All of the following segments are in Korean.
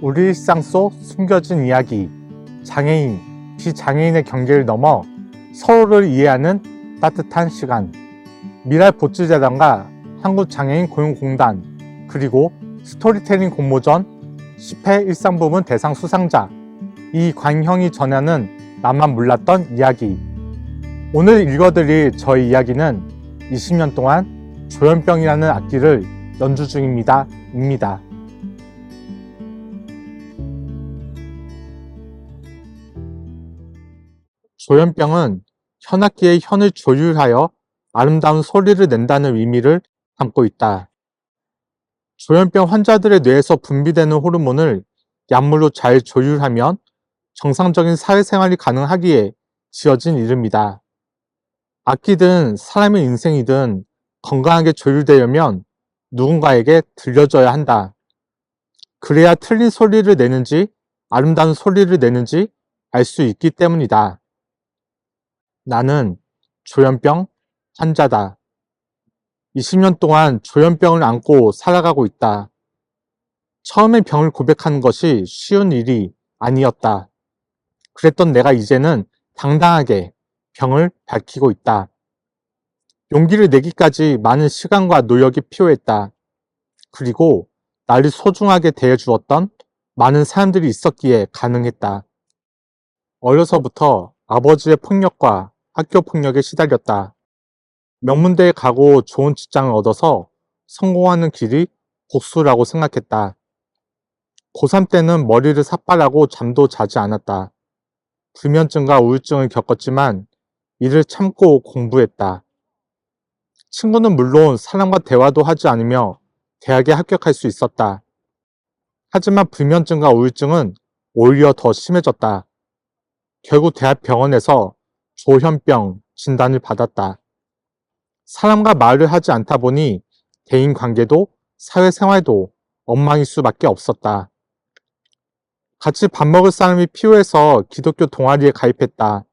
우리 일상 속 숨겨진 이야기, 장애인, 비장애인의 경계를 넘어 서로를 이해하는 따뜻한 시간. 미랄보츠재단과 한국장애인고용공단, 그리고 스토리텔링 공모전 10회 일상부문 대상 수상자 이광형이 전하는 나만 몰랐던 이야기. 오늘 읽어드릴 저희 이야기는 20년 동안 조현병이라는 악기를 연주 중입니다. 조현병은 현악기의 현을 조율하여 아름다운 소리를 낸다는 의미를 담고 있다. 조현병 환자들의 뇌에서 분비되는 호르몬을 약물로 잘 조율하면 정상적인 사회생활이 가능하기에 지어진 이름이다. 악기든 사람의 인생이든 건강하게 조율되려면 누군가에게 들려줘야 한다. 그래야 틀린 소리를 내는지 아름다운 소리를 내는지 알 수 있기 때문이다. 나는 조현병 환자다. 20년 동안 조현병을 안고 살아가고 있다. 처음에 병을 고백하는 것이 쉬운 일이 아니었다. 그랬던 내가 이제는 당당하게 병을 밝히고 있다. 용기를 내기까지 많은 시간과 노력이 필요했다. 그리고 나를 소중하게 대해주었던 많은 사람들이 있었기에 가능했다. 어려서부터 아버지의 폭력과 학교 폭력에 시달렸다. 명문대에 가고 좋은 직장을 얻어서 성공하는 길이 복수라고 생각했다. 고3 때는 머리를 삭발하고 잠도 자지 않았다. 불면증과 우울증을 겪었지만 이를 참고 공부했다. 친구는 물론 사람과 대화도 하지 않으며 대학에 합격할 수 있었다. 하지만 불면증과 우울증은 오히려 더 심해졌다. 결국 대학병원에서 조현병 진단을 받았다. 사람과 말을 하지 않다 보니 대인관계도 사회생활도 엉망일 수밖에 없었다. 같이 밥 먹을 사람이 필요해서 기독교 동아리에 가입했다.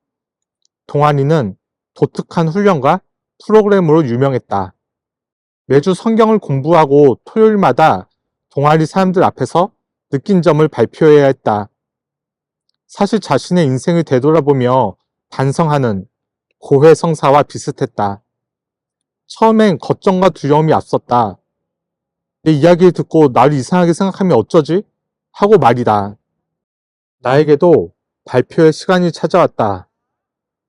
동아리는 독특한 훈련과 프로그램으로 유명했다. 매주 성경을 공부하고 토요일마다 동아리 사람들 앞에서 느낀 점을 발표해야 했다. 사실 자신의 인생을 되돌아보며 반성하는 고해성사와 비슷했다. 처음엔 걱정과 두려움이 앞섰다. 내 이야기를 듣고 나를 이상하게 생각하면 어쩌지? 하고 말이다. 나에게도 발표의 시간이 찾아왔다.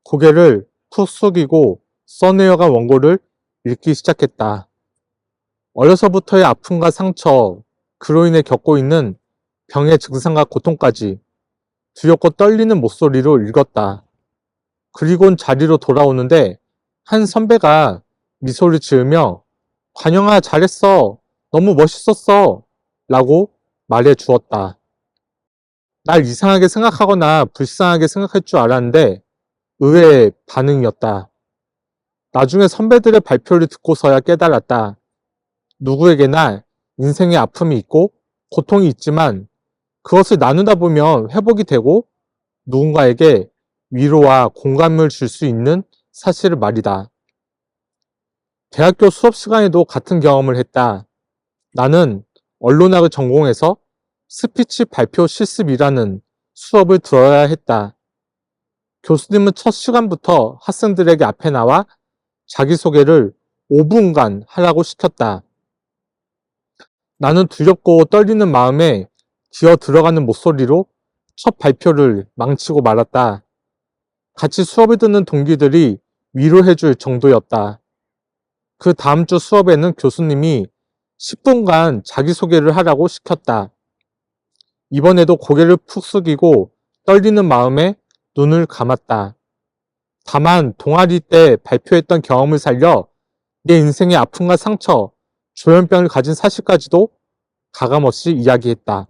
고개를 푹 숙이고 써내려간 원고를 읽기 시작했다. 어려서부터의 아픔과 상처, 그로 인해 겪고 있는 병의 증상과 고통까지 두렵고 떨리는 목소리로 읽었다. 그리곤 자리로 돌아오는데 한 선배가 미소를 지으며 관영아 잘했어. 너무 멋있었어. 라고 말해 주었다. 날 이상하게 생각하거나 불쌍하게 생각할 줄 알았는데 의외의 반응이었다. 나중에 선배들의 발표를 듣고서야 깨달았다. 누구에게나 인생의 아픔이 있고 고통이 있지만 그것을 나누다 보면 회복이 되고 누군가에게 위로와 공감을 줄 수 있는 사실을 말이다. 대학교 수업 시간에도 같은 경험을 했다. 나는 언론학을 전공해서 스피치 발표 실습이라는 수업을 들어야 했다. 교수님은 첫 시간부터 학생들에게 앞에 나와 자기소개를 5분간 하라고 시켰다. 나는 두렵고 떨리는 마음에 기어 들어가는 목소리로 첫 발표를 망치고 말았다. 같이 수업을 듣는 동기들이 위로해줄 정도였다. 그 다음 주 수업에는 교수님이 10분간 자기소개를 하라고 시켰다. 이번에도 고개를 푹 숙이고 떨리는 마음에 눈을 감았다. 다만 동아리 때 발표했던 경험을 살려 내 인생의 아픔과 상처, 조현병을 가진 사실까지도 가감없이 이야기했다.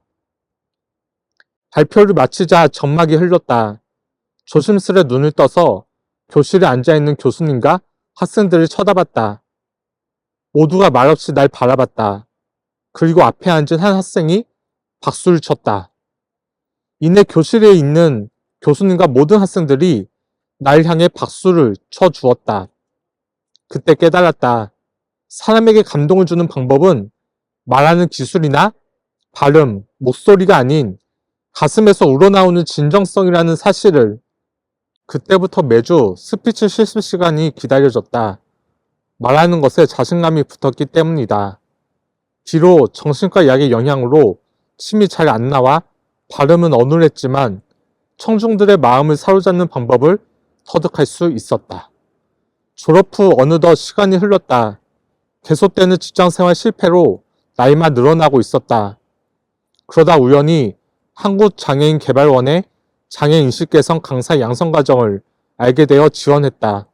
발표를 마치자 점막이 흘렀다. 조심스레 눈을 떠서 교실에 앉아있는 교수님과 학생들을 쳐다봤다. 모두가 말없이 날 바라봤다. 그리고 앞에 앉은 한 학생이 박수를 쳤다. 이내 교실에 있는 교수님과 모든 학생들이 날 향해 박수를 쳐주었다. 그때 깨달았다. 사람에게 감동을 주는 방법은 말하는 기술이나 발음, 목소리가 아닌 가슴에서 우러나오는 진정성이라는 사실을 그때부터 매주 스피치 실습 시간이 기다려졌다. 말하는 것에 자신감이 붙었기 때문이다. 뒤로 정신과 약의 영향으로 침이 잘 안 나와 발음은 어눌했지만 청중들의 마음을 사로잡는 방법을 터득할 수 있었다. 졸업 후 어느덧 시간이 흘렀다. 계속되는 직장생활 실패로 나이만 늘어나고 있었다. 그러다 우연히 한국장애인개발원의 장애인식 개선 강사 양성 과정을 알게 되어 지원했다.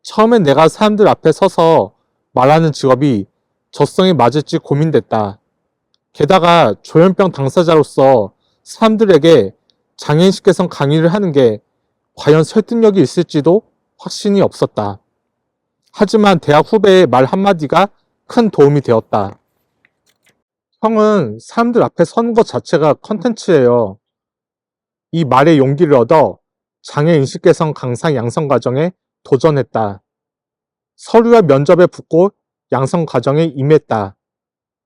처음엔 내가 사람들 앞에 서서 말하는 직업이 적성에 맞을지 고민됐다. 게다가 조현병 당사자로서 사람들에게 장애인식 개선 강의를 하는 게 과연 설득력이 있을지도 확신이 없었다. 하지만 대학 후배의 말 한마디가 큰 도움이 되었다. 형은 사람들 앞에 서는 것 자체가 컨텐츠예요. 이 말에 용기를 얻어 장애인식 개선 강사 양성 과정에 도전했다. 서류와 면접에 붙고 양성 과정에 임했다.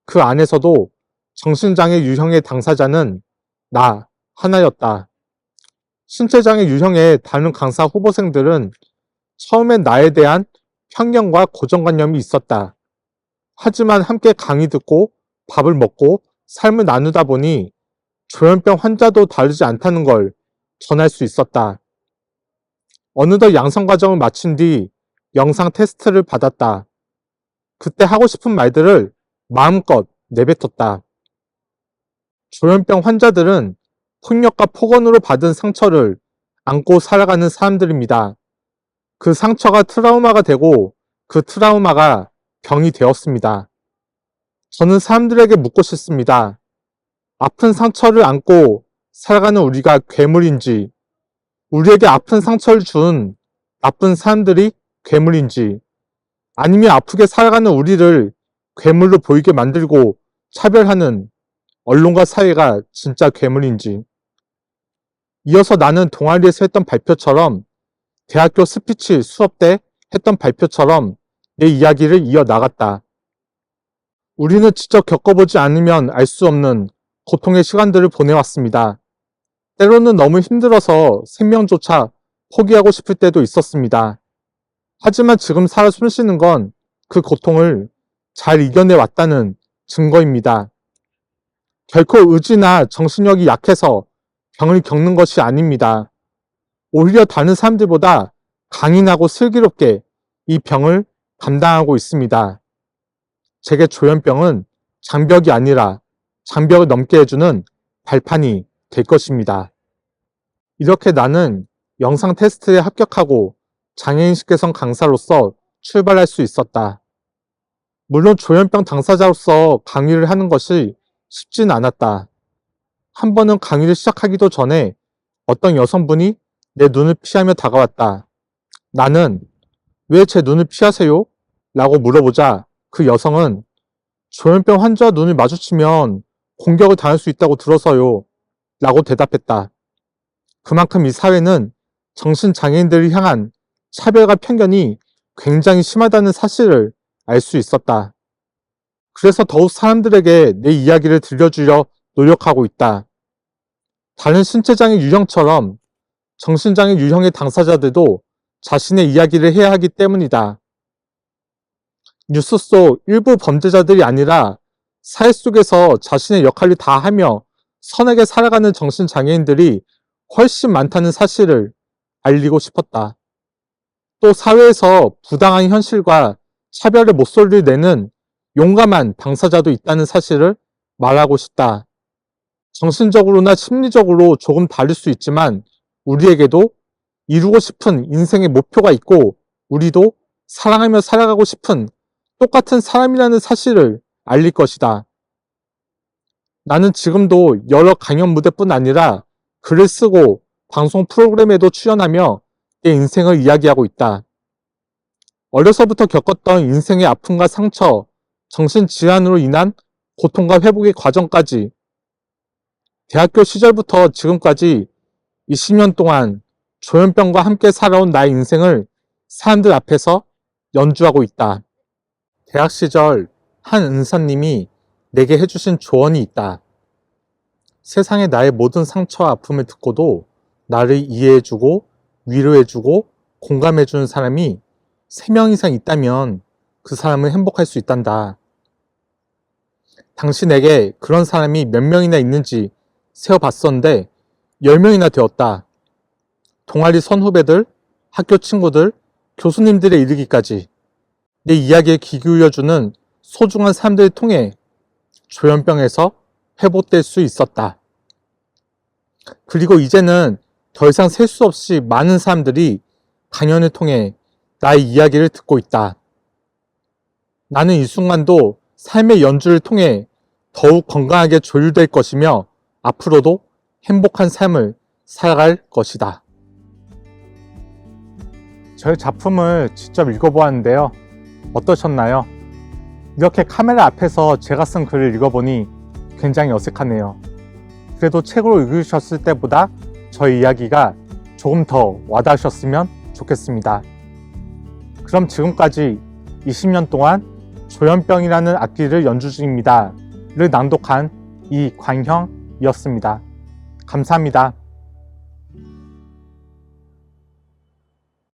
그 안에서도 정신장애 유형의 당사자는 나 하나였다. 신체장애 유형의 다른 강사 후보생들은 처음엔 나에 대한 편견과 고정관념이 있었다. 하지만 함께 강의 듣고 밥을 먹고 삶을 나누다 보니 조현병 환자도 다르지 않다는 걸 전할 수 있었다. 어느덧 양성 과정을 마친 뒤 영상 테스트를 받았다. 그때 하고 싶은 말들을 마음껏 내뱉었다. 조현병 환자들은 폭력과 폭언으로 받은 상처를 안고 살아가는 사람들입니다. 그 상처가 트라우마가 되고 그 트라우마가 병이 되었습니다. 저는 사람들에게 묻고 싶습니다. 아픈 상처를 안고 살아가는 우리가 괴물인지, 우리에게 아픈 상처를 준 나쁜 사람들이 괴물인지, 아니면 아프게 살아가는 우리를 괴물로 보이게 만들고 차별하는 언론과 사회가 진짜 괴물인지. 이어서 나는 동아리에서 했던 발표처럼, 대학교 스피치 수업 때 했던 발표처럼 내 이야기를 이어나갔다. 우리는 직접 겪어보지 않으면 알 수 없는 고통의 시간들을 보내왔습니다. 때로는 너무 힘들어서 생명조차 포기하고 싶을 때도 있었습니다. 하지만 지금 살아 숨쉬는 건 그 고통을 잘 이겨내왔다는 증거입니다. 결코 의지나 정신력이 약해서 병을 겪는 것이 아닙니다. 오히려 다른 사람들보다 강인하고 슬기롭게 이 병을 감당하고 있습니다. 제게 조현병은 장벽이 아니라 장벽을 넘게 해주는 발판이 될 것입니다. 이렇게 나는 영상 테스트에 합격하고 장애인식 개선 강사로서 출발할 수 있었다. 물론 조현병 당사자로서 강의를 하는 것이 쉽진 않았다. 한 번은 강의를 시작하기도 전에 어떤 여성분이 내 눈을 피하며 다가왔다. 나는 왜 제 눈을 피하세요? 라고 물어보자 그 여성은 조현병 환자와 눈을 마주치면 공격을 당할 수 있다고 들어서요. 라고 대답했다. 그만큼 이 사회는 정신장애인들을 향한 차별과 편견이 굉장히 심하다는 사실을 알 수 있었다. 그래서 더욱 사람들에게 내 이야기를 들려주려 노력하고 있다. 다른 신체장애 유형처럼 정신장애 유형의 당사자들도 자신의 이야기를 해야 하기 때문이다. 뉴스 속 일부 범죄자들이 아니라 사회 속에서 자신의 역할을 다 하며 선하게 살아가는 정신장애인들이 훨씬 많다는 사실을 알리고 싶었다. 또 사회에서 부당한 현실과 차별의 목소리를 내는 용감한 당사자도 있다는 사실을 말하고 싶다. 정신적으로나 심리적으로 조금 다를 수 있지만 우리에게도 이루고 싶은 인생의 목표가 있고 우리도 사랑하며 살아가고 싶은 똑같은 사람이라는 사실을 알릴 것이다. 나는 지금도 여러 강연 무대뿐 아니라 글을 쓰고 방송 프로그램에도 출연하며 내 인생을 이야기하고 있다. 어려서부터 겪었던 인생의 아픔과 상처, 정신질환으로 인한 고통과 회복의 과정까지 대학교 시절부터 지금까지 20년 동안 조현병과 함께 살아온 나의 인생을 사람들 앞에서 연주하고 있다. 대학 시절 한 은사님이 내게 해주신 조언이 있다. 세상의 나의 모든 상처와 아픔을 듣고도 나를 이해해주고 위로해주고 공감해주는 사람이 3명 이상 있다면 그 사람은 행복할 수 있단다. 당신에게 그런 사람이 몇 명이나 있는지 세어봤었는데 10명이나 되었다. 동아리 선후배들, 학교 친구들, 교수님들에 이르기까지 내 이야기에 귀 기울여주는 소중한 사람들을 통해 조현병에서 회복될 수 있었다. 그리고 이제는 더 이상 셀 수 없이 많은 사람들이 강연을 통해 나의 이야기를 듣고 있다. 나는 이 순간도 삶의 연주를 통해 더욱 건강하게 조율될 것이며 앞으로도 행복한 삶을 살아갈 것이다. 저의 작품을 직접 읽어보았는데요. 어떠셨나요? 이렇게 카메라 앞에서 제가 쓴 글을 읽어보니 굉장히 어색하네요. 그래도 책으로 읽으셨을 때보다 저의 이야기가 조금 더 와닿으셨으면 좋겠습니다. 그럼 지금까지 20년 동안 조현병이라는 악기를 연주 중입니다 를 낭독한 이광형이었습니다. 감사합니다.